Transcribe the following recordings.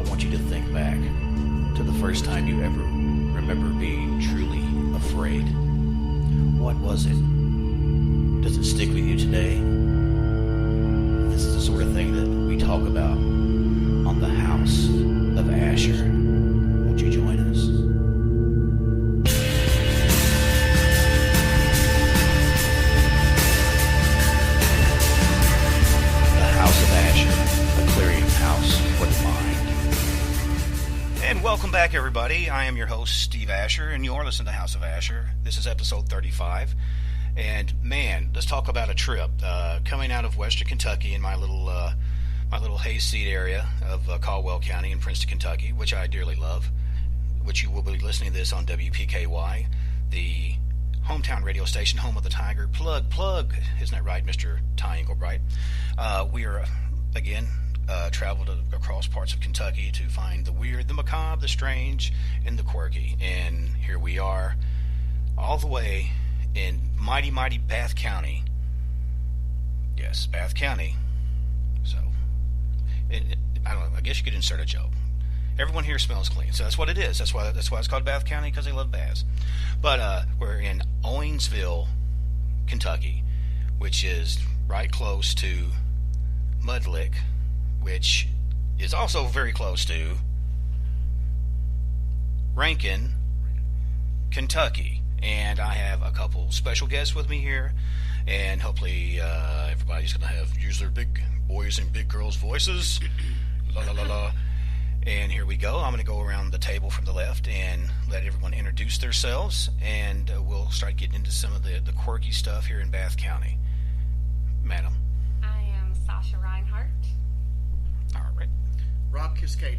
want you to think back to the first time you ever remember being truly afraid. What was it? Does it stick with you today? This is the sort of thing that we talk about on the House of Asher. Won't you join us? The House of Asher, a clearinghouse for the mind. And welcome back, everybody. I am your host, Steve Asher, and you are listening to House of Asher. This is episode 35. And man, let's talk about a trip coming out of Western Kentucky in my little hayseed area of Caldwell County in Princeton, Kentucky, which I dearly love. Which you will be listening to this on WPKY, the hometown radio station, home of the Tiger. Plug. Isn't that right, Mr. Ty Engelbright? We are again traveled across parts of Kentucky to find the weird, the macabre, the strange, and the quirky. And here we are, all the way in mighty Bath County. Yes, Bath County. So, I don't know. I guess you could insert a joke. Everyone here smells clean, so that's what it is. That's why it's called Bath County, because they love baths. But we're in Owensville, Kentucky, which is right close to Mudlick, which is also very close to Rankin, Kentucky. And I have a couple special guests with me here, and hopefully everybody's going to use their big boys and big girls' voices. La la la la. And here we go. I'm going to go around the table from the left and let everyone introduce themselves, and we'll start getting into some of the quirky stuff here in Bath County. Madam. I am Sasha Reinhardt. All right. Rob Kiskaden.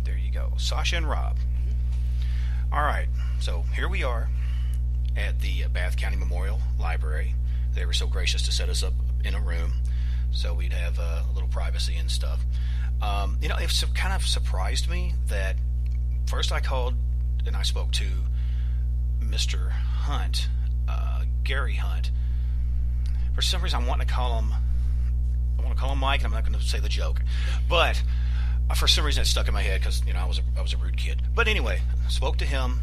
There you go. Sasha and Rob. Mm-hmm. All right. So here we are at the Bath County Memorial Library. They were so gracious to set us up in a room so we'd have a little privacy and stuff. It kind of surprised me that first I called and I spoke to Mr. Hunt, Gary Hunt. For some reason I want to call him Mike, and I'm not going to say the joke, but for some reason it stuck in my head because I was a rude kid. But anyway, spoke to him.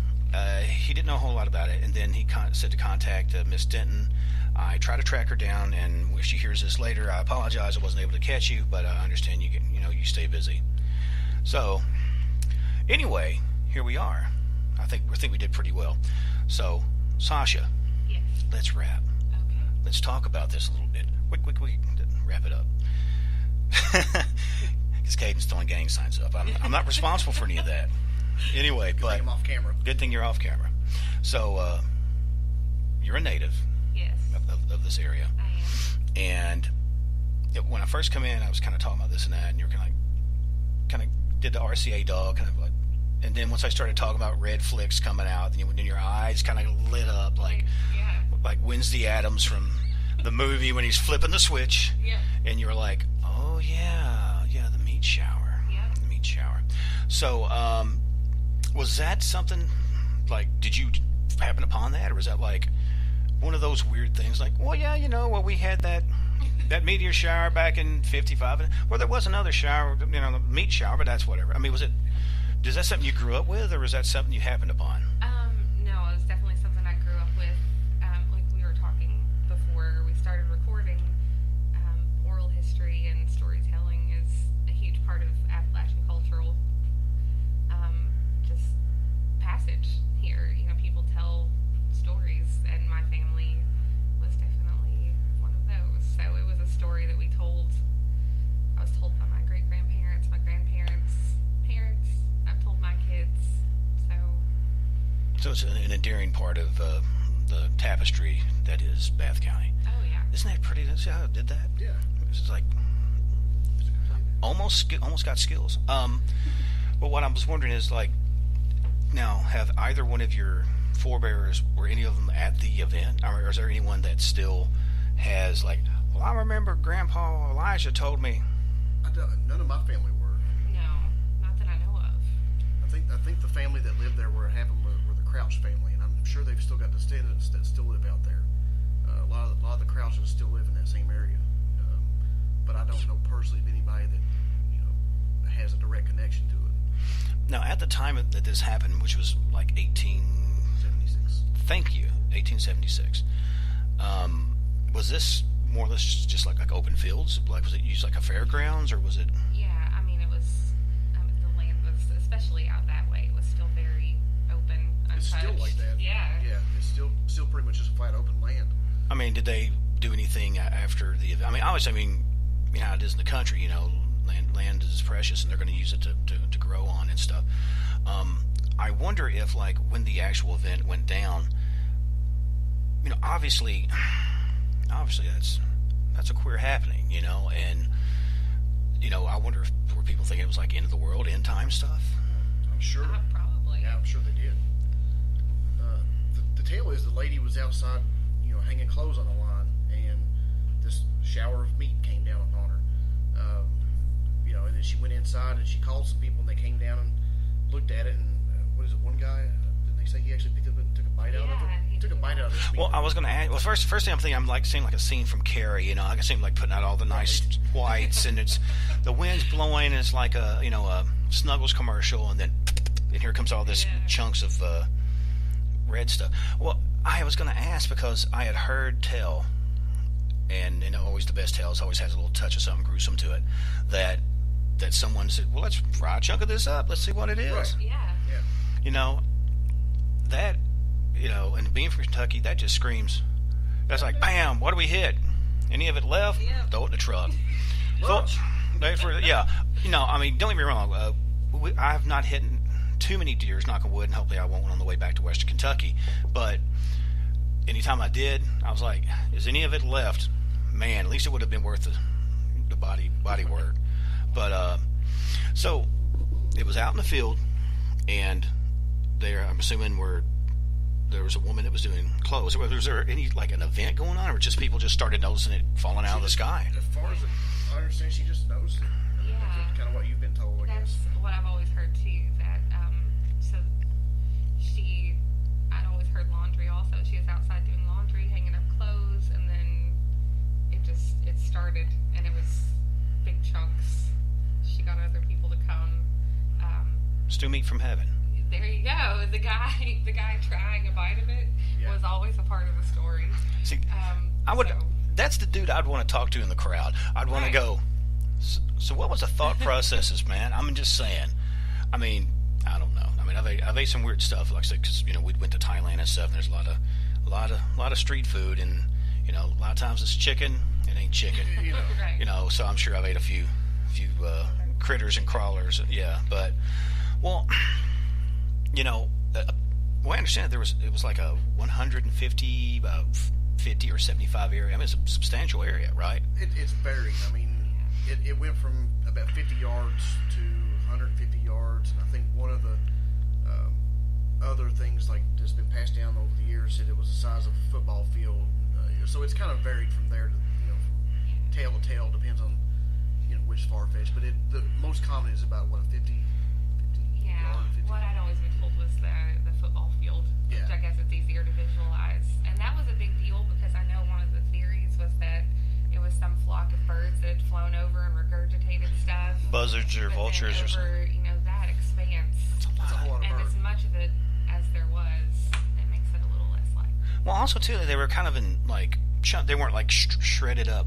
He didn't know a whole lot about it, and then he said to contact Miss Denton. I try to track her down, and if she hears this later, I apologize. I wasn't able to catch you, but I understand you stay busy. So, anyway, here we are. I think we did pretty well. So, Sasha, Yes. let's wrap. Okay. Let's talk about this a little bit. Quick, wrap it up. Kiskaden's throwing gang signs up. I'm not responsible for any of that. Anyway, Good but thing I'm off camera. Good thing you're off camera. So, you're a native. Yes. Of this area. I am. And when I first come in, I was kind of talking about this and that, and you were kind of did the RCA dog, kind of like, and then once I started talking about red flicks coming out, then your eyes kind of lit up like Wednesday Addams from the movie when he's flipping the switch. Yeah. And you were like, oh yeah, the meat shower. Yeah. The meat shower. So, was that something like? Did you happen upon that, or was that like one of those weird things like, well, yeah, we had that meteor shower back in 55, well, there was another shower, the meat shower, but that's whatever. I mean, is that something you grew up with, or was that something you happened upon? No, it was definitely something I grew up with. Like we were talking before we started recording, oral history and storytelling is a huge part of Appalachian cultural just passage here. People tell stories, and my family was definitely one of those. So it was a story that I was told by my great-grandparents, my grandparents' parents. I've told my kids. So it's an endearing part of the tapestry that is Bath County. Oh, yeah. Isn't that pretty? See how I did that? Yeah. It's like almost got skills. But what I was wondering is, like, now, have either one of your forebears, were any of them at the event, or is there anyone that still has, like, well, I remember Grandpa Elijah told me? None of my family were. No, not that I know of. I think the family that lived there where it happened were the Crouch family, and I'm sure they've still got descendants that still live out there. A lot of the Crouches still live in that same area, but I don't know personally of anybody that has a direct connection to it. the time that this happened, which was like 76. Thank you, 1876. Was this more or less just like open fields? Like, was it used like a fairgrounds, or was it? Yeah, I mean, it was. The land was, especially out that way, it was still very open, untouched. It's still like that. Yeah. Yeah, it's still pretty much just flat open land. I mean, did they do anything after the event? I mean, obviously, you know how it is in the country. You know, land is precious, and they're going to use it to grow on and stuff. I wonder if, like, when the actual event went down, you know, obviously that's a queer happening, you know, and you know, I wonder if were people thinking it was like end of the world, end time stuff. I'm sure. Probably. Yeah, I'm sure they did. The tale is the lady was outside, you know, hanging clothes on the line, and this shower of meat came down upon her. You know, and then she went inside and she called some people, and they came down and looked at it. And what is it? One guy, did they say he actually picked up and took a bite out of it? He took a bite out of this meat. Well, I was going to add. Well, first thing I'm thinking, I'm like seeing like a scene from Carrie. You know, I can see him like putting out all the nice whites, and it's the wind's blowing. And it's like a Snuggles commercial, and then here comes all this chunks of red stuff. Well, I was going to ask because I had heard tell, and you know, always the best tales always has a little touch of something gruesome to it. That someone said, well, let's fry a chunk of this up. Let's see what it is. Right. Yeah. You know, that, you know, and being from Kentucky, that just screams. That's like, bam, what do we hit? Any of it left? Yeah. Throw it in the truck. Lunch. Yeah. You know, I mean, don't get me wrong. I have not hit too many deers, knock on wood, and hopefully I won't on the way back to Western Kentucky. But anytime I did, I was like, is any of it left? Man, at least it would have been worth the body work. But so it was out in the field, and there, I'm assuming there was a woman that was doing clothes. Was there any like an event going on, or just people just started noticing it falling out of the sky? As far as I understand, she just noticed it. Yeah. That's kind of what you've been told, I That's guess. what I've always heard too. That so I'd always heard laundry. Also, she was outside doing laundry, hanging up clothes, and then it started, and it was big chunks. She got other people to come. Stew meat from heaven. There you go. The guy trying a bite of it was always a part of the story. See, that's the dude I'd want to talk to in the crowd. I'd want to go, so what was the thought processes, man? I'm just saying. I mean, I don't know. I mean, I've ate some weird stuff, like I said, because, you know, we went to Thailand and stuff, and there's a lot of street food, and, you know, a lot of times it's chicken. It ain't chicken. Right. You know, so I'm sure I've ate a few critters and crawlers. Yeah, but, well, you know, well, I understand it was like a 150, 50 or 75 area. I mean, it's a substantial area, right? It's varied. I mean, it went from about 50 yards to 150 yards, and I think one of the other things like that's been passed down over the years said it was the size of a football field. So it's kind of varied from there to, you know, from tail to tail, depends on, you know, which far-fetched. But the most common is about, what, a 50 yard, 50. What I'd always been told was the football field, which I guess it's easier to visualize. And that was a big deal because I know one of the theories was that it was some flock of birds that had flown over and regurgitated stuff. Buzzards or vultures or something. You know, that expanse. That's a whole lot of And birds. as much of it as there was, it makes it a little less likely. Well, also too, they were kind of in like they weren't like shredded up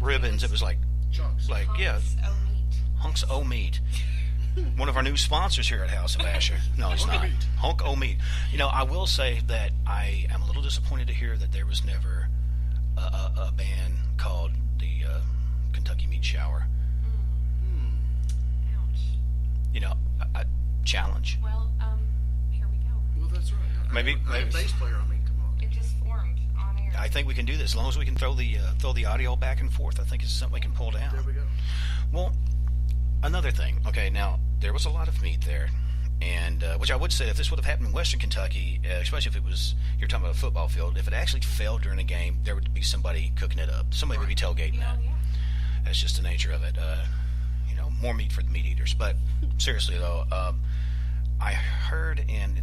ribbons. It was like Chunks. like hunks o' meat. One of our new sponsors here at House of Asher. No, it's Hunk not. o' meat. Hunk o' meat. You know, I will say that I am a little disappointed to hear that there was never a band called the Kentucky Meat Shower. Ouch. You know, a challenge. Well, here we go. Well, that's right. Maybe I'm a bass player. I mean, come on. It just formed on air. I think we can do this as long as we can throw the audio back and forth. I think it's something we can pull down. There we go. Well, another thing. Okay, now there was a lot of meat there, and which I would say if this would have happened in Western Kentucky, especially if it was, you're talking about a football field, if it actually fell during a game, there would be somebody cooking it up. Somebody would be tailgating that. Yeah. That's just the nature of it. You know, more meat for the meat eaters. But seriously though, I heard, and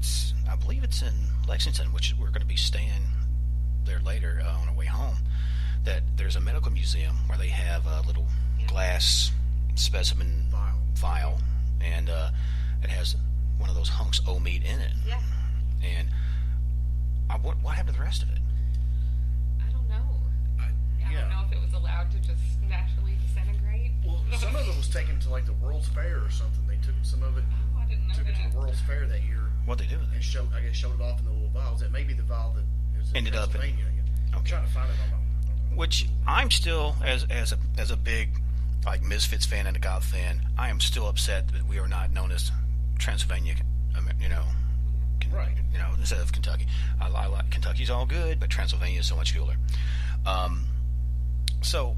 I believe it's in Lexington, which we're going to be staying there later on our way home, that there's a medical museum where they have a little glass specimen vial, and it has one of those hunks of meat in it. Yeah. And what happened to the rest of it? I don't know. I don't know if it was allowed to just naturally disintegrate. Well, some of it was taken to like the World's Fair or something. They took some of it I didn't know took it to the World's Fair that year. What'd they do with it? And showed it off in the little vials. That may be the vial that is in Ended up in- Pennsylvania. I'm trying to find it on my. Which I'm still, as a big like Misfits fan and a goth fan, I am still upset that we are not known as Transylvania, Right. Instead of Kentucky. I like Kentucky's all good, but Transylvania is so much cooler. So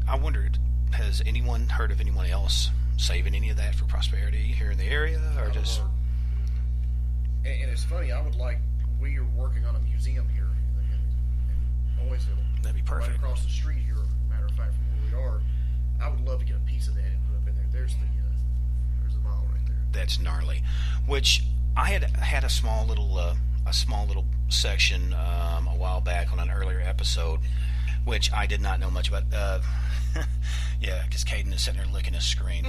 I wondered, has anyone heard of anyone else saving any of that for prosperity here in the area, or just? And it's funny. We are working on a museum here in Owensville. That'd be perfect. Right across the street here. Matter of fact, from where we are, I would love to get a piece of that and put up in there. There's the vial right there. That's gnarly. Which I had a small little section a while back on an earlier episode, which I did not know much about. Yeah, because Caden is sitting there licking his screen.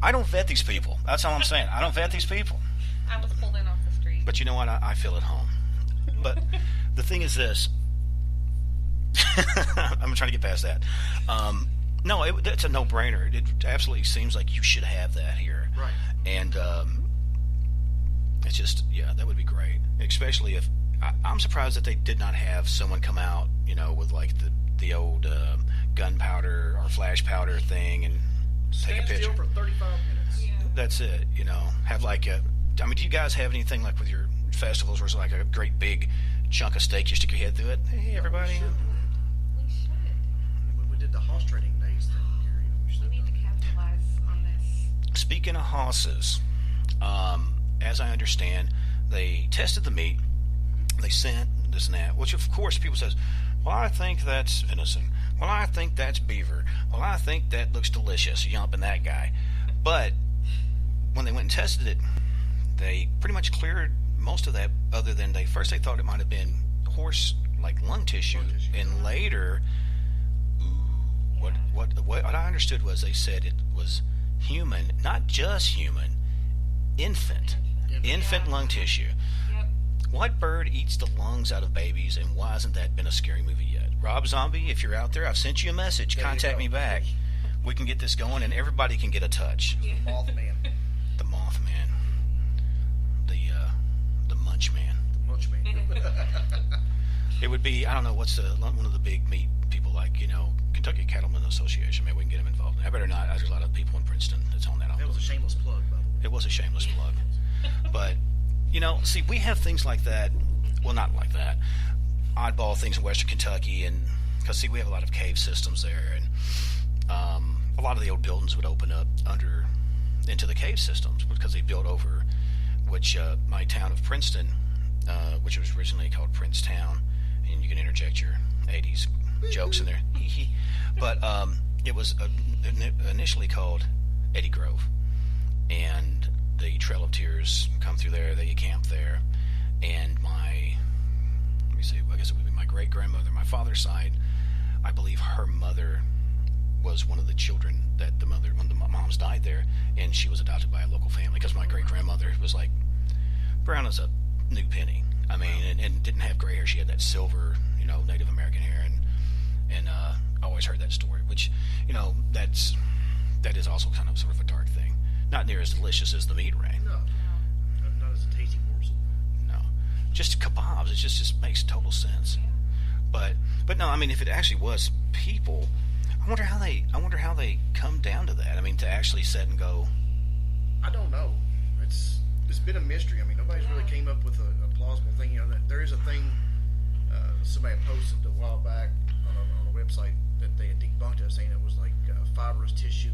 I don't vet these people. That's all I'm saying. I don't vet these people. I was pulled in off the street. But you know what? I feel at home. But the thing is this. I'm trying to get past that. No, it's a no-brainer. It absolutely seems like you should have that here. Right. And it's just, that would be great. Especially if I'm surprised that they did not have someone come out, with like the old gunpowder or flash powder thing and take a picture. Stand still for 35 minutes. Yeah. That's it. Have like do you guys have anything like with your festivals where it's like a great big chunk of steak you stick your head through it? Hey, everybody. We should. When we did the horse trading days thing here, we should We need have to done. capitalize on this. Speaking of hosses, as I understand, they tested the meat. They sent this and that, which of course people says, well, I think that's venison. Well, I think that's beaver. Well, I think that looks delicious. Yumping that guy. But when they went and tested it, they pretty much cleared most of that. Other than they thought it might have been horse like lung tissue, and later, what I understood was they said it was human, not just human, infant lung tissue. Yep. What bird eats the lungs out of babies, and why hasn't that been a scary movie yet? Rob Zombie, if you're out there, I've sent you a message. There you Contact go. me back. We can get this going, and everybody can get a touch. Yeah. Mothman. The Mothman. The Munchman. The Munchman. It would be, I don't know, what's one of the big meat people like, Kentucky Cattlemen Association. Maybe we can get them involved. I better not. There's a lot of people in Princeton that's on that. That was a shameless plug, by the way. It was a shameless plug. But, see, we have things like that. Well, not like that. Oddball things in Western Kentucky. And because, see, we have a lot of cave systems there. And a lot of the old buildings would open up into the cave systems because they built over, which my town of Princeton, which was originally called Princetown. And you can interject your 80s jokes in there. But it was initially called Eddie Grove. And the Trail of Tears come through there. They camp there. And I guess it would be my great-grandmother, my father's side, I believe her mother was one of the children that when the moms died there, and she was adopted by a local family, because my great-grandmother was like brown as a new penny. I mean, and didn't have gray hair. She had that silver, Native American hair, and I always heard that story, which, that is also kind of sort of a dark thing. Not near as delicious as the meat ring. No. Not as a tasty morsel. No. Just kebabs. It just makes total sense. Yeah. But no, I mean, if it actually was people, I wonder how they come down to that. I mean, to actually sit and go, I don't know. It's been a mystery. I mean, nobody's really came up with a plausible thing. There is a thing somebody posted a while back on a website that they had debunked it, saying it was like fibrous tissue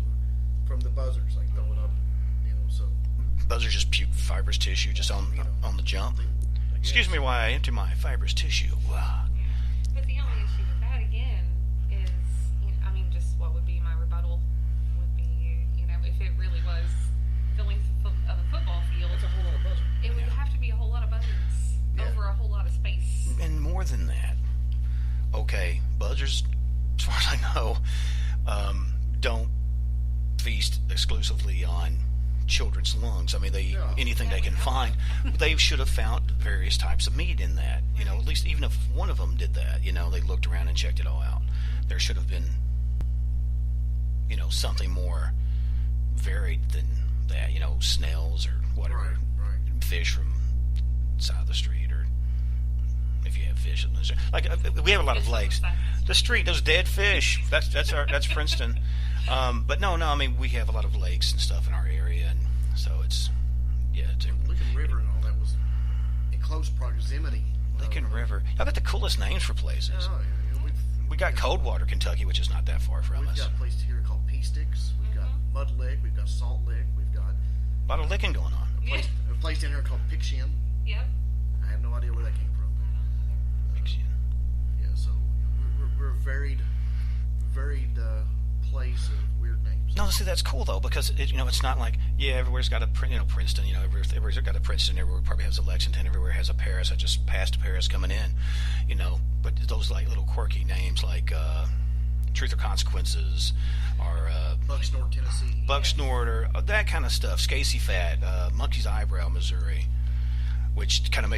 from the buzzards, like throwing up, so. buzzards just puke fibrous tissue just on the jump. Excuse me while I empty my fibrous tissue. Wow. But the only issue with that again is, just what would be my rebuttal would be, if it really was the length of a football field, That's a whole lot of buzzards. it would have to be a whole lot of buzzards over a whole lot of space. And more than that, okay, buzzards, as far as I know, don't feast exclusively on children's lungs. I mean, they anything they can find. They should have found various types of meat in that. You know, at least even if one of them did that, you know, they looked around and checked it all out. There should have been, you know, something more varied than that. You know, snails or whatever, right. Fish from side of the street, or if you have fish in the street. Like we have a lot of lakes. The street, those dead fish. That's Princeton. But no. I mean, we have a lot of lakes and stuff in our area, and so it's Lincoln River and all that was in close proximity. Lincoln River. Y'all got the coolest names for places. We got Coldwater, Kentucky, which is not that far from us. We've got a place here called Pea Sticks. We've got Mud Lick. We've got Salt Lick. We've got a lot of licking going on. A place down here called Pixian. Yep. I have no idea where that came from. Pixian. Yeah, so we're a varied place of weird names. No, see, that's cool though, because it's not like everywhere's got a Princeton. Everywhere's got a Princeton. Everywhere probably has a Lexington. Everywhere has a Paris. I just passed Paris coming in, But those like little quirky names like Truth or Consequences, or Bucksnort, Tennessee. Bucksnort, or that kind of stuff. Scacey Fat, Monkey's Eyebrow, Missouri, which kind of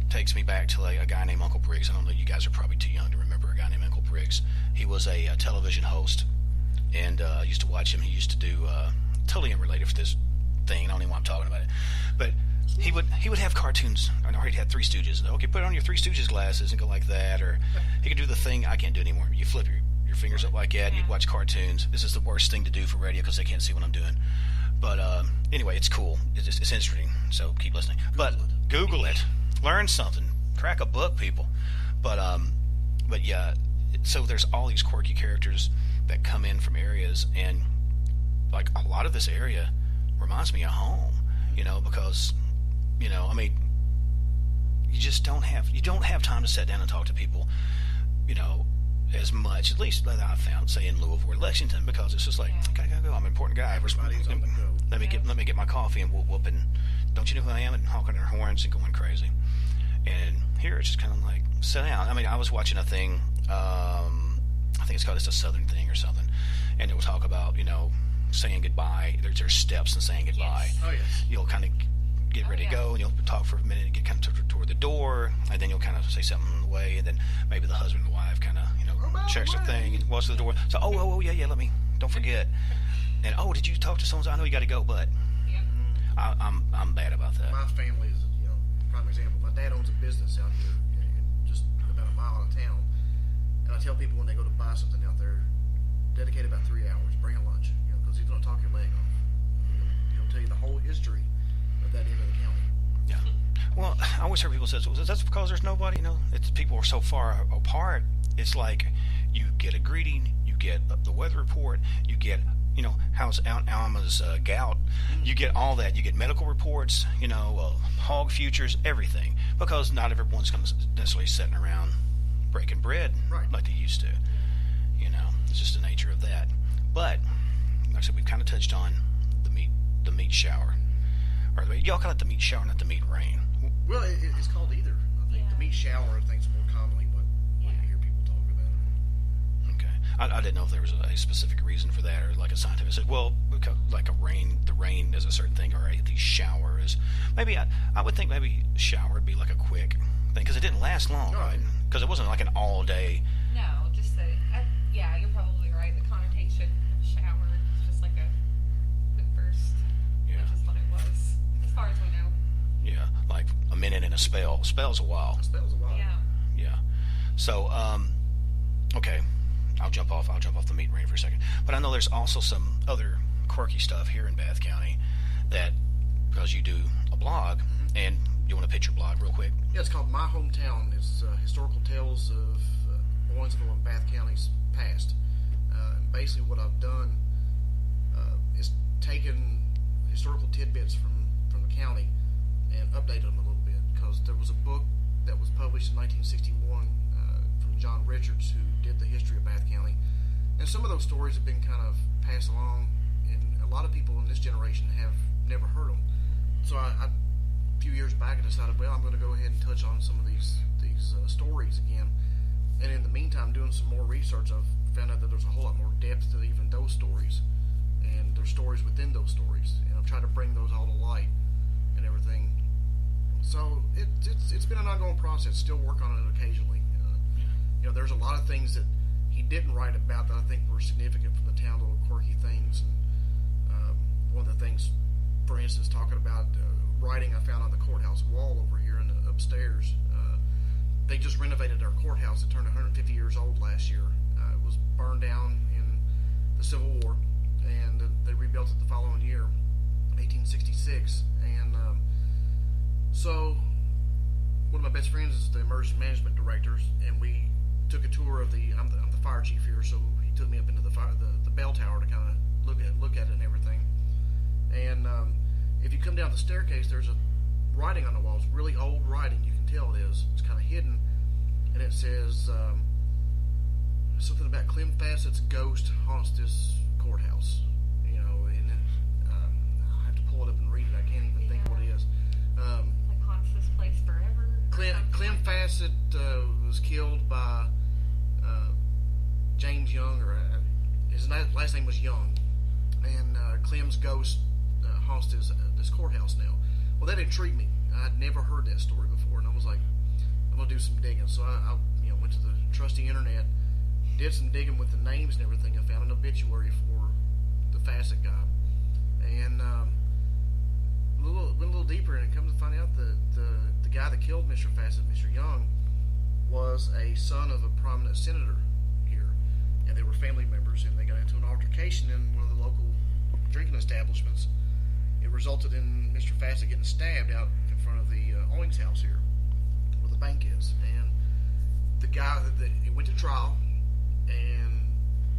takes me back to like a guy named Uncle Briggs. I don't know, you guys are probably too young to remember a guy named Uncle Briggs. He was a television host, and I used to watch him. He used to do totally unrelated for this thing. I don't even want to talking about it, but he would have cartoons. I know he'd had Three Stooges. Okay, put on your Three Stooges glasses and go like that, or he could do the thing I can't do anymore. You flip your fingers up like that, and you'd watch cartoons. This is the worst thing to do for radio because they can't see what I'm doing. But anyway, it's cool. It's interesting. So keep listening. Google it. Learn something. Crack a book, people. But yeah. So there's all these quirky characters that come in from areas, and like a lot of this area reminds me of home. Because I mean, you don't have time to sit down and talk to people. As much, at least that I've found, say in Louisville or Lexington, because it's just like, I gotta go. I'm an important guy. Everybody's on the go. Let me get my coffee and whoop, and don't you know who I am, and honking their horns and going crazy. And here it's just kind of like, sit down. I mean, I was watching a thing. I think it's called a Southern thing or something, and it will talk about saying goodbye. There's steps in saying goodbye. Yes. Oh yes. You'll kind of get ready to go, and you'll talk for a minute and get kind of toward the door, and then you'll kind of say something on the way, and then maybe the husband and wife kind of checks the thing and walks to the door. So yeah, don't forget. And did you talk to someone? I know you got to go, but I'm bad about that. My family is prime example. My dad owns a business out here, just about a mile out of town, and I tell people when they go to buy something out there, dedicate about 3 hours, bring a lunch, because he's going to talk your leg off. He'll tell you the whole history of that end of the county. Yeah. Well, I always hear people say, well, that's because there's nobody, it's people are so far apart. It's like you get a greeting, you get the weather report, you get, how's Aunt Alma's gout, you get all that, you get medical reports, hog futures, everything, because not everyone's going to necessarily sitting around breaking bread like they used to. It's just the nature of that. But like I said, we've kind of touched on the meat shower. Or y'all call it the meat shower, not the meat rain. Well, it's called either. I think the meat shower, I think, is more commonly what you hear people talk about. Okay. I didn't know if there was a specific reason for that, or like a scientific said, well, because like the rain is a certain thing, or the shower is. Maybe I would think maybe shower would be like a quick thing, because it didn't last long, right? Because it wasn't like an all day. No, just that. You're probably right. The connotation of shower is just like a quick burst, which is what it was, as far as we know. Yeah, like a minute in a spell. Spell's a while. Yeah. So, okay, I'll jump off the meat rain for a second. But I know there's also some other quirky stuff here in Bath County that, because you do a blog, and you want to pitch your blog real quick? Yeah, it's called My Hometown. It's historical tales of Owensville and Bath County's past. And basically what I've done is taken historical tidbits from the county and updated them a little bit, because there was a book that was published in 1961 from John Richards, who did the history of Bath County, and some of those stories have been kind of passed along, and a lot of people in this generation have never heard them. So a few years back I decided, well, I'm going to go ahead and touch on some of these stories again, and in the meantime, doing some more research, I've found out that there's a whole lot more depth to even those stories, and there's stories within those stories, and I've try to bring those all to light and everything. So it's been an ongoing process. Still work on it occasionally. There's a lot of things that he didn't write about that I think were significant from the town, little quirky things. And one of the things, for instance, talking about writing I found on the courthouse wall over here in the upstairs. They just renovated our courthouse. It turned 150 years old last year. It was burned down in the Civil War, and they rebuilt it the following year, 1866. And so one of my best friends is the emergency management director, and we took a tour of I'm the fire chief here, so he took me up into the bell tower to kind of look at it and everything. And if you come down the staircase, there's a writing on the walls, really old writing. You can tell it is. It's kind of hidden, and it says something about Clem Fassett's ghost haunts this courthouse. And I have to pull it up and read it. I can't even think what it is. Like haunts this place forever. Clem Fassett was killed by James Young, or his last name was Young, and Clem's ghost haunts this courthouse now. Well, that intrigued me. I'd never heard that story before, and I was like, I'm gonna do some digging. So I went to the trusty internet, did some digging with the names and everything. I found an obituary for the Fassett guy, and went a little deeper, and it comes to find out that the guy that killed Mr. Fassett, Mr. Young, was a son of a prominent senator here, and they were family members, and they got into an altercation in one of the local drinking establishments. It resulted in Mr. Fassett getting stabbed out in front of the Owings house here, where the bank is. And the guy it went to trial, and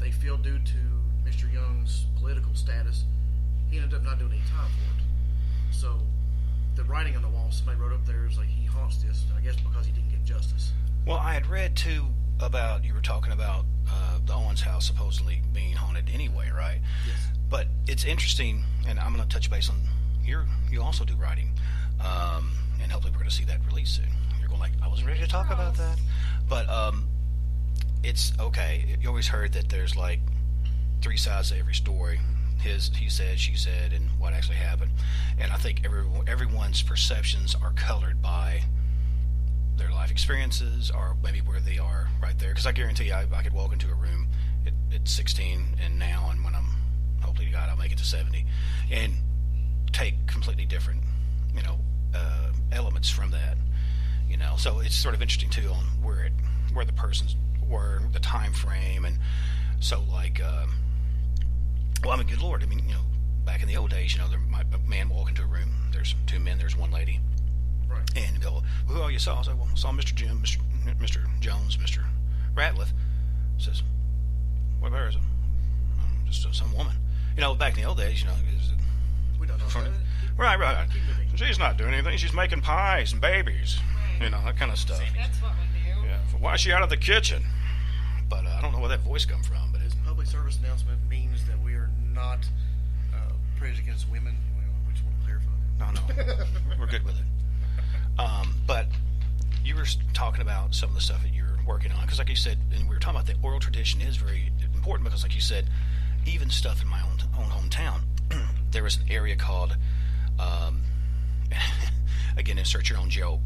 they feel due to Mr. Young's political status, he ended up not doing any time for it. So the writing on the wall, somebody wrote up there, is like, he haunts this, I guess because he didn't get justice. Well, I had read too about, you were talking about the Owens house supposedly being haunted anyway, right? Yes. But it's interesting, and I'm going to touch base on you also do writing, and hopefully we're going to see that release soon. You're going like, I was ready to talk about that. But it's okay. You always heard that there's like three sides to every story. He said, she said, and what actually happened. And I think everyone's perceptions are colored by their life experiences, or maybe where they are right there. Because I guarantee you, I could walk into a room at 16 and now, and when I'm, hopefully God, I'll make it to 70, and take completely different, elements from that. So it's sort of interesting too on where the persons were, the time frame, and so like. Well, I mean, good Lord. I mean, back in the old days, there might a man walk into a room. There's two men. There's one lady. Right. And go, well, who are you saw? I said, well, I saw Mr. Jim, Mr. Jones, Mr. Ratliff. Says, what about her? I said, just some woman. Back in the old days, we don't know that. Right. She's not doing anything. She's making pies and babies. Right. That kind of stuff. That's what we do. Yeah. Why is she out of the kitchen? But I don't know where that voice come from. But This public service announcement means that we are not prejudiced against women. We just want to clarify that. No, we're good with it. But you were talking about some of the stuff that you're working on, because like you said, and we were talking about the oral tradition is very important, because like you said, even stuff in my own hometown, there was an area called, again, insert your own joke,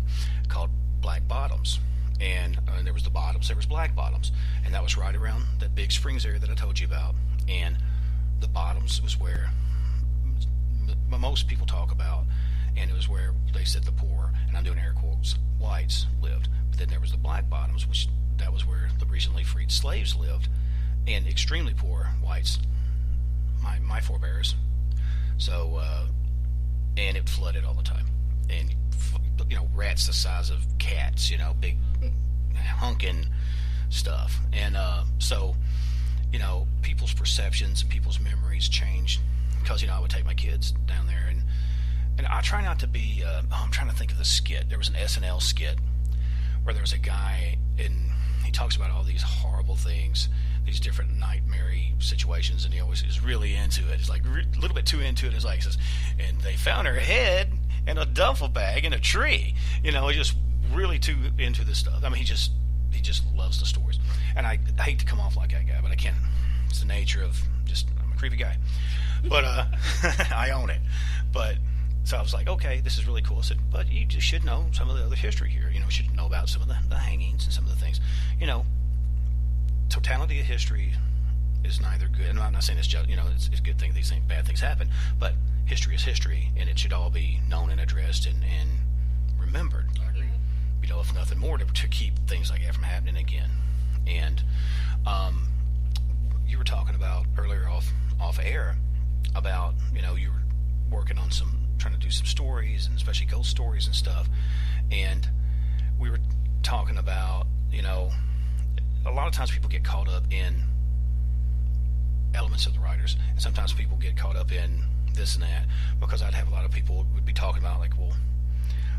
called Black Bottoms. And there was the Bottoms, there was Black Bottoms, and that was right around that Big Springs area that I told you about. And the Bottoms was where most people talk about, and it was where they said the poor, and I'm doing air quotes, whites lived. But then there was the Black Bottoms, which that was where the recently freed slaves lived, and extremely poor whites, my forebears. So, and it flooded all the time, and rats the size of cats, big hunking stuff. And so, people's perceptions and people's memories change, because I would take my kids down there, and I try not to be I'm trying to think of the skit. There was an SNL skit where there was a guy, and he talks about all these horrible things, these different nightmare situations, and he always is really into it. He's like a little bit too into it. It's like, he says, and they found her head in a duffel bag in a tree. He's just really too into this stuff. I mean, he just loves the stories. And I hate to come off like that guy, but I can't. It's the nature of I'm a creepy guy. But I own it. But so I was like, okay, this is really cool. I said, but you just should know some of the other history here. You should know about some of the hangings and some of the things. Totality of history is neither good. And I'm not saying it's just, it's a good thing these bad things happen, but history is history, and it should all be known and addressed and remembered. I agree. If nothing more, to keep things like that from happening again. And you were talking about earlier off air about, you were working on trying to do some stories, and especially ghost stories and stuff. And we were talking about, a lot of times people get caught up in elements of the writers, and sometimes people get caught up in this and that, because I'd have a lot of people would be talking about like,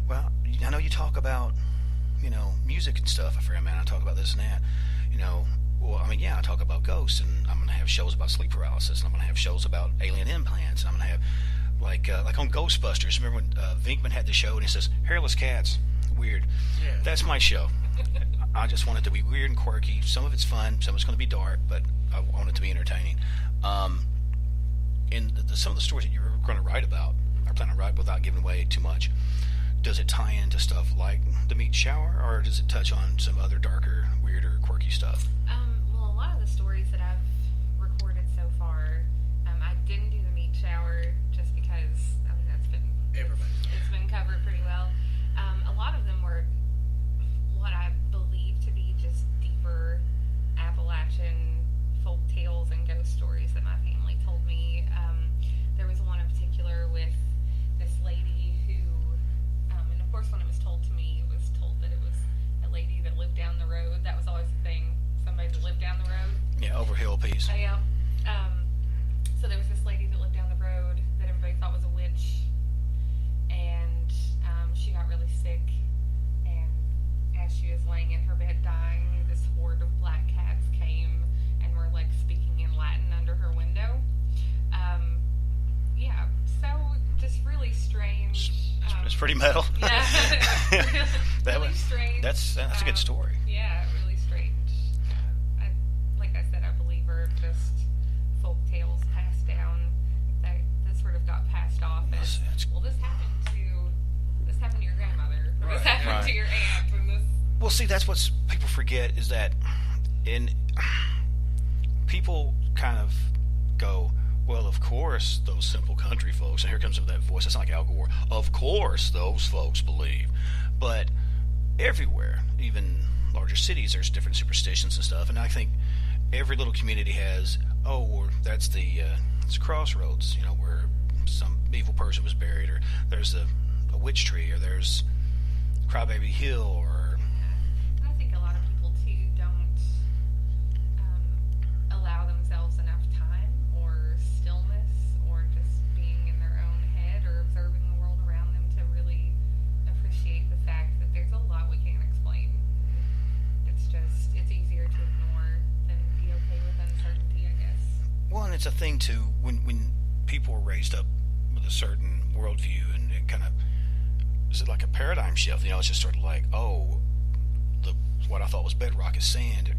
well, I know you talk about, music and stuff a fair amount. I talk about this and that, I talk about ghosts, and I'm going to have shows about sleep paralysis, and I'm going to have shows about alien implants, and I'm going to have like on Ghostbusters. Remember when Venkman had the show and he says hairless cats, weird. Yeah. That's my show. I just want it to be weird and quirky. Some of it's fun, some of it's going to be dark, but I want it to be entertaining. And some of the stories that you're going to write about, or plan to write without giving away too much, does it tie into stuff like the meat shower, or does it touch on some other darker, weirder, quirky stuff? Well, a lot of the stories that I've recorded so far, I didn't do the meat shower just because it's been covered pretty well. A lot of them were what I believe to be just deeper Appalachian folk tales and ghost stories that my family told me. There was one in particular with this lady who, and of course when it was told to me, it was told that it was a lady that lived down the road. That was always the thing, somebody that lived down the road. Yeah, over hill piece. Yeah. So there was this lady that lived down the road that everybody thought was a witch, and she got really sick, and as she was laying in her bed dying, this horde of black cats came and were like speaking in Latin under her window. Yeah, so just really strange. It's pretty metal. Yeah, really strange. That's a good story. Yeah, really strange. Like I said, I believe are just folk tales passed down that sort of got passed off as, well, this happened to your grandmother, or this happened to your aunt, and this. Well, see, that's what people forget, is that people kind of go, well, of course those simple country folks, and here comes up that voice, it's not like Al Gore, of course those folks believe. But everywhere, even larger cities, there's different superstitions and stuff, and I think every little community has, that's it's crossroads, where some evil person was buried, or there's a witch tree, or there's Crybaby Hill, or... And I think a lot of people, too, don't allow themselves enough time or stillness or just being in their own head or observing the world around them to really appreciate the fact that there's a lot we can't explain. It's easier to ignore than be okay with uncertainty, I guess. Well, and it's a thing, too, when people are raised up with a certain worldview, and it kind of... Is it like a paradigm shift? It's just sort of like, what I thought was bedrock is sand.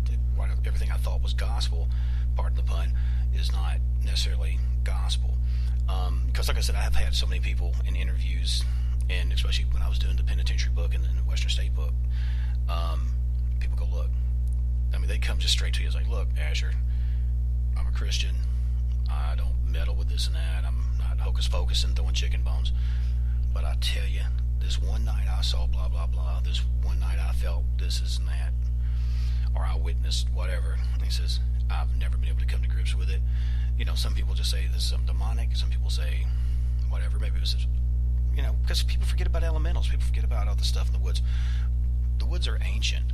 Everything I thought was gospel, pardon the pun, is not necessarily gospel. Because, like I said, I have had so many people in interviews, and especially when I was doing the penitentiary book and then the Western State book, people go, look, they come just straight to you. It's like, look, Asher, I'm a Christian. I don't meddle with this and that. I'm not hocus pocus and throwing chicken bones. But I tell you, this one night I saw blah, blah, blah. This one night I felt this and that. Or I witnessed whatever. And he says, I've never been able to come to grips with it. Some people just say this is something demonic. Some people say whatever. Maybe it was, because people forget about elementals. People forget about all the stuff in the woods. The woods are ancient.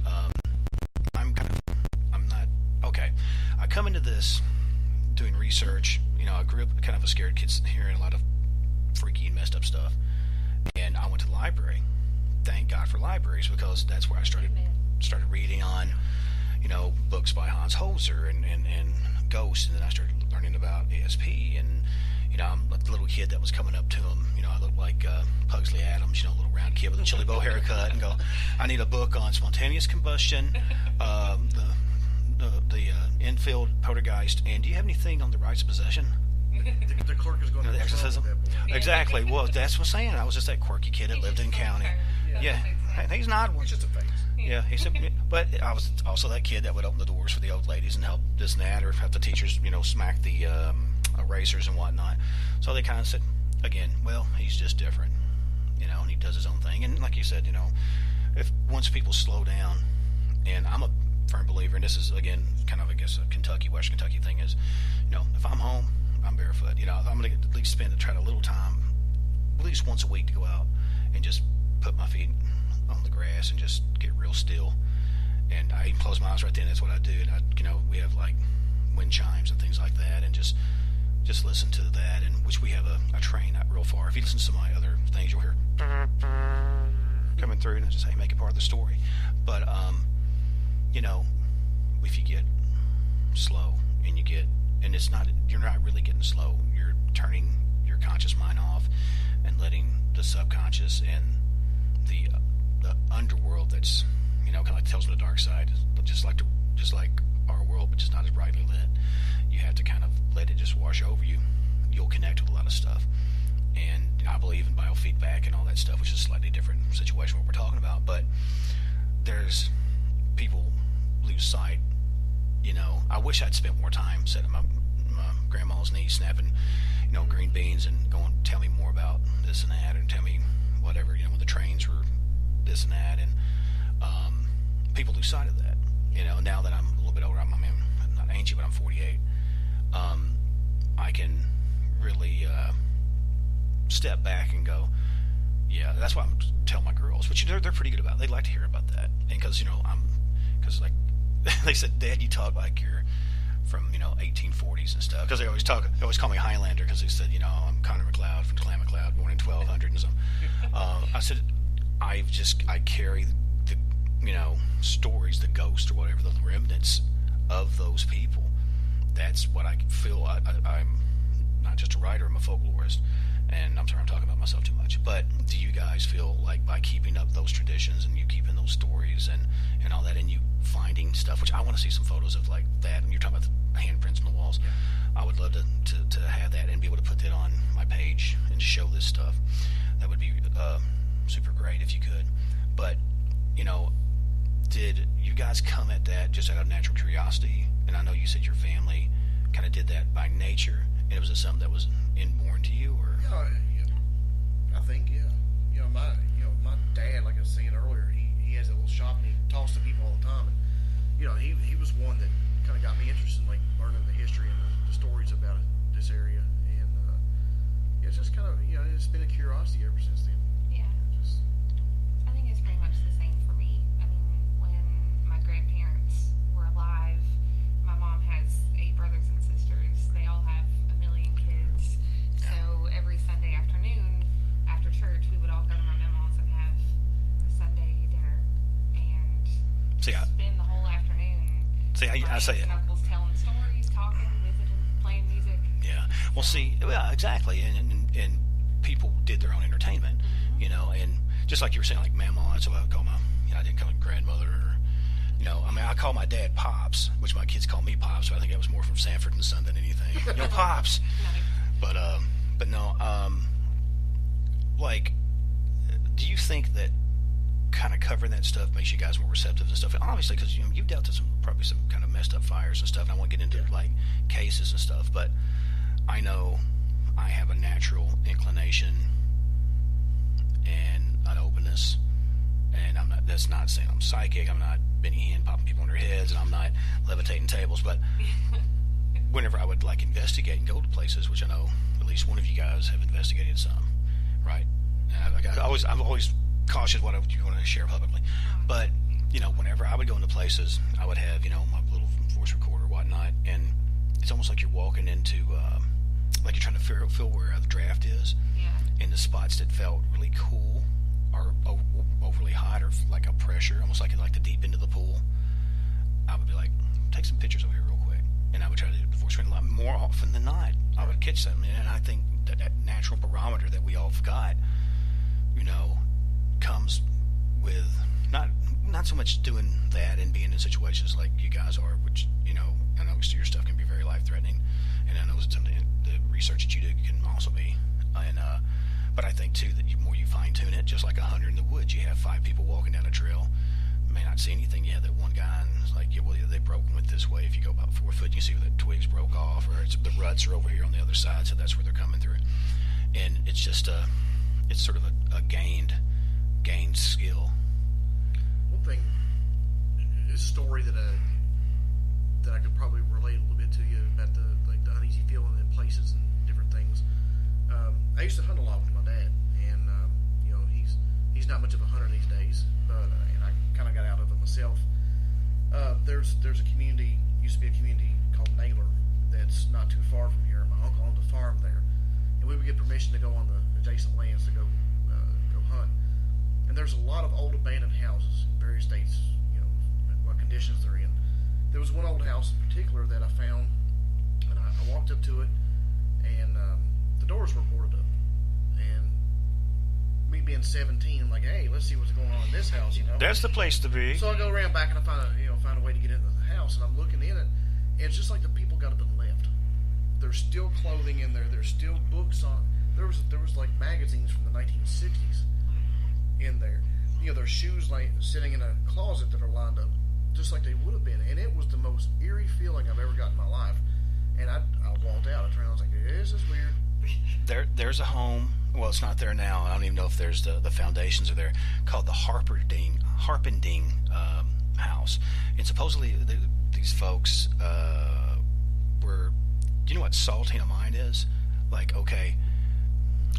I come into this doing research. I grew up kind of a scared kid, hearing a lot of freaky and messed up stuff. And I went to the library. Thank God for libraries, because that's where I started reading on, books by Hans Holzer and ghosts, and then I started learning about ASP, and I'm like the little kid that was coming up to him. I looked like Pugsley Adams, a little round kid with a chili bow haircut, and go, I need a book on spontaneous combustion, the infield poltergeist, and do you have anything on the rights of possession? the clerk is going to the exorcism. Yeah. Exactly. Well, that's what I'm saying. I was just that quirky kid that lived in county. Yeah. And he's not one. It's just a phase. Yeah, he said, but I was also that kid that would open the doors for the old ladies and help this and that, or have the teachers, smack the erasers and whatnot. So they kind of said, again, well, he's just different, and he does his own thing. And like you said, if once people slow down, and I'm a firm believer, and this is again kind of, I guess, a West Kentucky thing is, if I'm home, I'm barefoot. I'm going to at least try a little time, at least once a week, to go out and just put my feet on the grass and just get real still. And I even close my eyes right then. That's what I do. And we have like wind chimes and things like that, and just listen to that. And which we have a train not real far. If you listen to my other things, you'll hear coming through, and I just make it part of the story. But if you get slow and it's not, you're not really getting slow. You're turning your conscious mind off and letting the subconscious and the underworld that's kind of like tells me the dark side, just like our world, but just not as brightly lit. You have to kind of let it just wash over you. You'll connect with a lot of stuff, and I believe in biofeedback and all that stuff, which is a slightly different situation what we're talking about. But there's people lose sight. I wish I'd spent more time sitting at my grandma's knee, snapping green beans and going, tell me more about this and that, and tell me whatever, when the trains were this and that. And people lose sight of that. Now that I'm a little bit older, I'm not ancient, but I'm 48. I can really step back and go, yeah, that's why I'm telling my girls, which they're pretty good about it. They like to hear about that. And because because like they said, Dad, you talk like you're from 1840s and stuff, because they always call me Highlander, because they said I'm Connor McLeod from Clem McLeod, born in 1200 and something. I said I carry the stories, the ghosts or whatever, the remnants of those people. That's what I feel. I'm not just a writer, I'm a folklorist. And I'm sorry, I'm talking about myself too much. But do you guys feel like by keeping up those traditions and you keeping those stories and all that, and you finding stuff, which I want to see some photos of like that, and you're talking about the handprints on the walls. I would love to have that and be able to put that on my page and show this stuff. That would be super great if you could. But, did you guys come at that just out of natural curiosity? And I know you said your family kind of did that by nature, and was it something that was inborn to you, or? I think, yeah. My dad, like I was saying earlier, he has a little shop and he talks to people all the time, and he was one that kind of got me interested in like learning the history and the stories about this area, and it's just kind of it's been a curiosity ever since then. Yeah. I think it's pretty much the same for me. I mean, when my grandparents were alive, my mom has 8 brothers and sisters. They all have a million kids. So every Sunday afternoon after church, we would all go to my grandma's and have Sunday dinner and spend the whole afternoon. I say it. Uncles telling stories, talking, visiting, playing music. Yeah. Well, exactly. And people did their own entertainment, and just like you were saying, like Mama, that's what I would call I didn't call her grandmother, or, I call my dad Pops, which my kids call me Pops, but I think that was more from Sanford and Son than anything. Pops. Nice. But no, like, do you think that kind of covering that stuff makes you guys more receptive and stuff? And obviously, because you've dealt with probably some kind of messed up fires and stuff, and I won't get into like cases and stuff, but I know I have a natural inclination and an openness, and that's not saying I'm psychic, I'm not Benny Hinn popping people on their heads, and I'm not levitating tables, but whenever I would like investigate and go to places, which I know at least one of you guys have investigated some, right? And I'm always cautious what you want to share publicly, but whenever I would go into places, I would have my little voice recorder or whatnot, and it's almost like you're walking into like you're trying to feel where the draft is, and the spots that felt really cool or overly hot, or like a pressure, almost like the deep end of the pool. I would be like, take some pictures over here real quick, and I would try to do the voice reading a lot more often than not. I would catch something, and I think that natural barometer that we all have got, comes with not so much doing that and being in situations like you guys are, which I know your stuff can be very life-threatening, and I know something the research that you do can also be. But I think too that the more you fine-tune it, just like a hunter in the woods, you have 5 people walking down a trail, may not see anything. You have that one guy, and it's like, yeah, well, they broke with this way. If you go about 4 foot, you see where the twigs broke off, or the ruts are over here on the other side, so that's where they're coming through. And it's just it's sort of a gained skill. One thing, a story that I could probably relate a little bit to you about the uneasy feeling in places and different things. I used to hunt a lot with my dad, and he's not much of a hunter these days, but and I kind of got out of it myself. There's a community, used to be a community called Naylor that's not too far from here. My uncle owned a farm there, and we would get permission to go on the adjacent lands to go hunt. And there's a lot of old abandoned houses in various states, what conditions they're in. There was one old house in particular that I found, and I walked up to it, and the doors were boarded up. And me being 17, I'm like, hey, let's see what's going on in this house, That's the place to be. So I go around back and I find a way to get into the house, and I'm looking in it, and it's just like the people got up and left. There's still clothing in there. There's still books on. There was like magazines from the 1960s in there. There's shoes sitting in a closet that are lined up just like they would have been, and it was the most eerie feeling I've ever got in my life. And I walked out. I turned around, I was like, this is weird. There's a home. Well, it's not there now. I don't even know if there's the foundations are there. Called the Harpending house. And supposedly these folks were. Do you know what salting a mine is? Like, okay,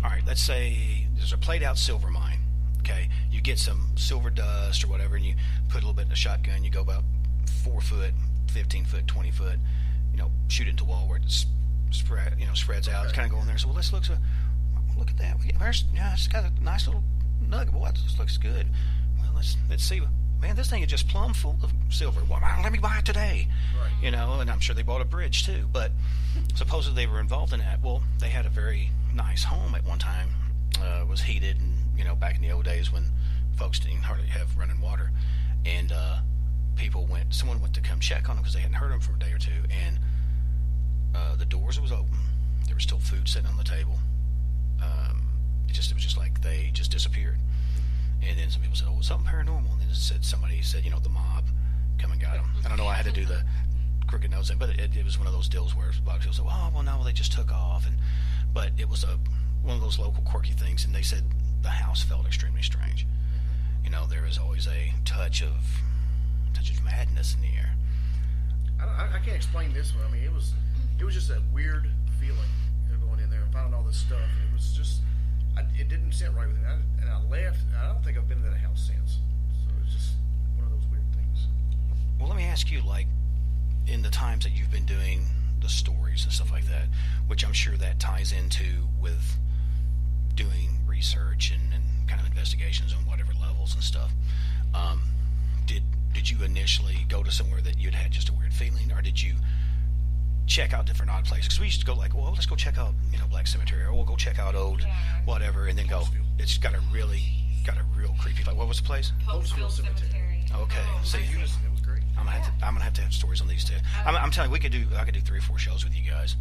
all right. Let's say there's a played out silver mine. Okay, you get some silver dust or whatever, and you put a little bit in a shotgun. You go about 4 foot, 15 foot, 20 foot. Shoot it into a wall where it spreads out. It's kind of going there. So let's look. So look at that. It's got a nice little nugget. Boy, this looks good. Well, let's see. Man, this thing is just plumb full of silver. Well, let me buy it today. Right. And I'm sure they bought a bridge too. But supposedly they were involved in that. Well, they had a very nice home at one time. It was heated, and back in the old days when folks didn't hardly have running water, and someone went to come check on them because they hadn't heard them for a day or two, and the doors was open. There was still food sitting on the table. It was just like they just disappeared. And then some people said, "Oh, something paranormal." And then somebody said, the mob come and got them. I don't know. I had to do the crooked nose thing, but it was one of those deals where a lot of people said, "Oh, well, no, they just took off." But it was one of those local quirky things, and they said the house felt extremely strange. There was always a touch of madness in the air. I can't explain this one. I mean, it was just that weird feeling going in there and finding all this stuff. And it was just, it didn't sit right with me. And I left. I don't think I've been to that house since. So it's just one of those weird things. Well, let me ask you, like, in the times that you've been doing the stories and stuff like that, which I'm sure that ties into with doing research and kind of investigations on whatever levels and stuff. Did you initially go to somewhere that you'd had just a weird feeling, or did you check out different odd places? Because we used to go like, well, let's go check out Black Cemetery, or we'll go check out old whatever, and then go. It's got a real creepy. Like, what was the place? Postville Cemetery. Okay, see, it was great. I'm gonna have to have stories on these too. I'm telling you, I could do 3 or 4 shows with you guys,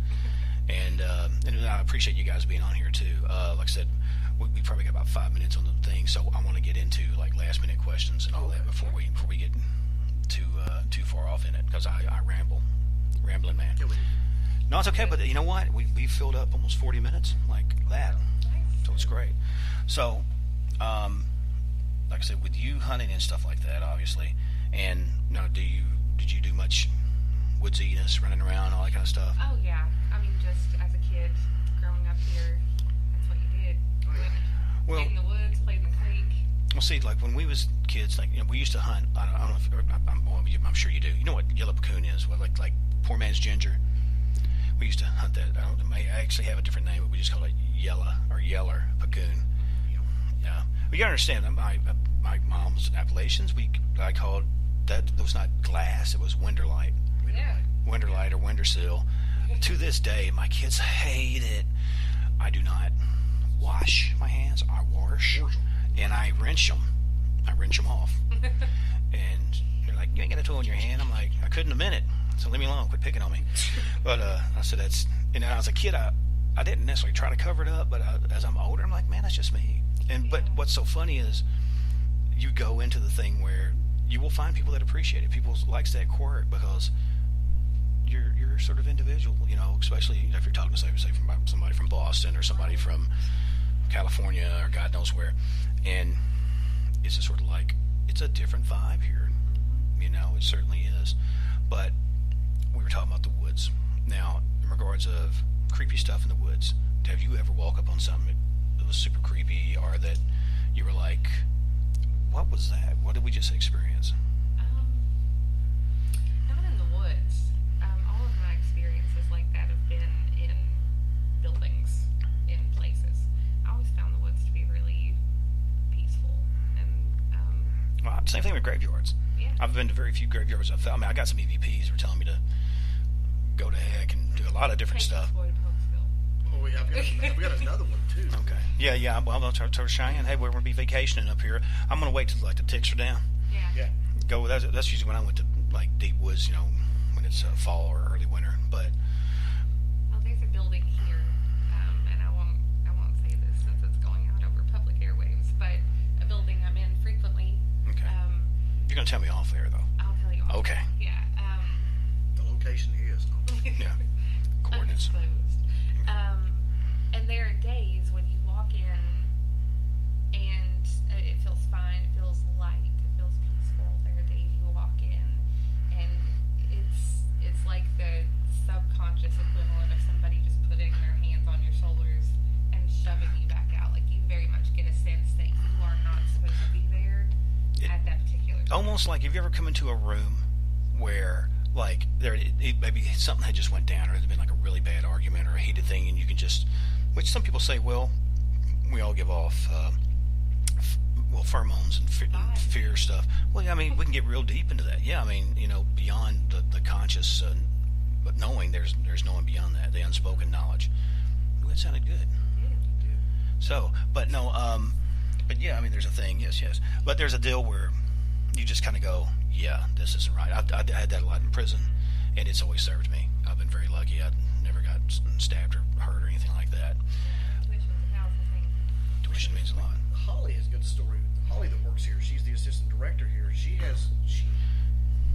and I appreciate you guys being on here too. Like I said, we probably got about 5 minutes on the thing, so I want to get into like last minute questions and all that before we get too far off in it, because I rambling man. No, it's okay, but you know what? We filled up almost 40 minutes like that, so it's great. So, like I said, with you hunting and stuff like that, obviously, and did you do much woodsiness, running around, all that kind of stuff? Oh yeah, I mean, just as a kid growing up here, that's what you did. Well, played in the woods, played in the creek. Well, see, like when we was kids, like we used to hunt. I don't know if I'm sure you do. You know what yellow pucoon is? Well, like poor man's ginger. We used to hunt that. It may actually have a different name, but we just call it yeller pucoon. Yeah, you gotta understand that my mom's appellations. I called that was not glass. It was winterlight. Yeah. Winterlight or wintersill. To this day, my kids hate it. I do not wash my hands. I wash, and I wrench them. I wrench them off. And they're like, "You ain't got a tool in your hand." I'm like, "I could in a minute." So leave me alone. Quit picking on me. But I said that's. And as a kid, I didn't necessarily try to cover it up. But as I'm older, I'm like, man, that's just me. But what's so funny is you go into the thing where you will find people that appreciate it. People likes that quirk because you're sort of individual, especially if you're talking to say from somebody from Boston or somebody from California or God knows where, and it's just sort of like it's a different vibe here. It certainly is. But we were talking about the woods. Now, in regards of creepy stuff in the woods, have you ever walked up on something that was super creepy, or that you were like, what was that? What did we just experience? Not in the woods. All of my experiences like that have been in buildings, in places. I always found the woods to be really peaceful. And well, same thing with graveyards. Yeah. I've been to very few graveyards. I got some EVPs who were telling me to go to heck and do a lot of different stuff. Oh, we got another one too. Okay. Yeah. Well, I'll tell Cheyenne, hey, we're going to be vacationing up here. I'm going to wait till the ticks are down. Yeah. Go. That's usually when I went to deep woods. When it's fall or early winter. But well, there's a building here, and I won't say this since it's going out over public airwaves, but a building I'm in frequently. Okay. You're going to tell me off air though. I'll tell you. Okay. Yeah. The location is. Yeah. Coordinates. Undisclosed. And there are days when you walk in and it feels fine, it feels light, it feels peaceful. There are days you walk in and it's like the subconscious equivalent of somebody just putting their hands on your shoulders and shoving you back out. Like you very much get a sense that you are not supposed to be there at that particular time. Almost like, have you ever come into a room where like maybe something had just went down, or there's been like a really bad argument or a heated thing, and you can just, which some people say, well, we all give off pheromones and fear stuff. Well, yeah, we can get real deep into that. Yeah, beyond the conscious, but knowing there's knowing beyond that, the unspoken knowledge. Ooh, that sounded good. Yeah. So, but no, but yeah, there's a thing. Yes, but there's a deal where you just kind of go, yeah, this isn't right. I had that a lot in prison, and it's always served me. I've been very lucky. I never got stabbed or hurt or anything like that. Tuition's a powerful thing. Tuition means a lot. Holly has a good story. Holly that works here, she's the assistant director here.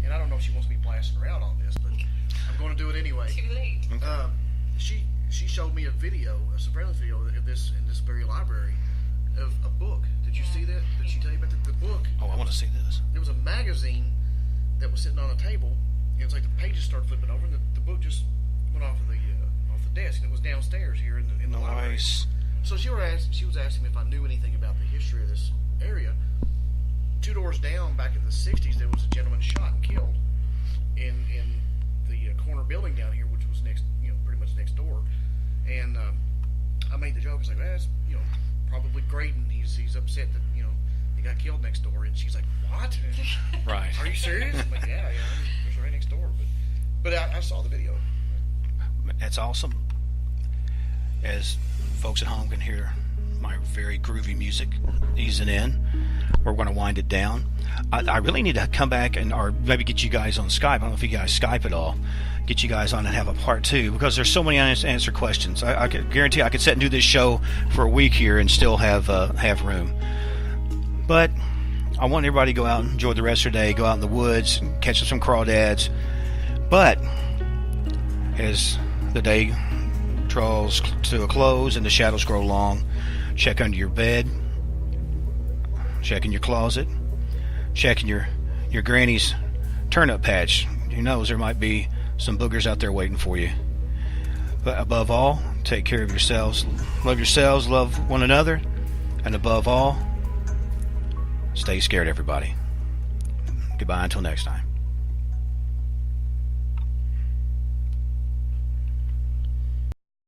And I don't know if she wants me blasting her out on this, but I'm going to do it anyway. Too late. Okay. She showed me a surveillance video of this in this very library of a book. Did you see that? Did she tell you about the book? Oh, I want to see this. It was a magazine that was sitting on a table. And it was like the pages started flipping over, and the book just went off the desk, and it was downstairs here in the library. Nice. So she was asking me if I knew anything about the history of this area. 2 doors down, back in the '60s, there was a gentleman shot and killed in the corner building down here, which was next, pretty much next door. And I made the joke. I was like, that's probably great, and he's upset that he got killed next door. And she's like, what? Right. Are you serious? I'm like, yeah, there's right next door. But I saw the video. That's awesome. As folks at home can hear my very groovy music easing in, we're going to wind it down. I really need to come back or maybe get you guys on Skype. I don't know if you guys Skype at all. Get you guys on and have a part 2, because there's so many unanswered questions. I could guarantee I could sit and do this show for a week here and still have room. But I want everybody to go out and enjoy the rest of their day, go out in the woods and catch some crawdads. But as the day draws to a close and the shadows grow long, check under your bed, check in your closet, check in your granny's turnip patch. Who knows, there might be some boogers out there waiting for you. But above all, take care of yourselves, love one another, and above all, stay scared, everybody. Goodbye until next time.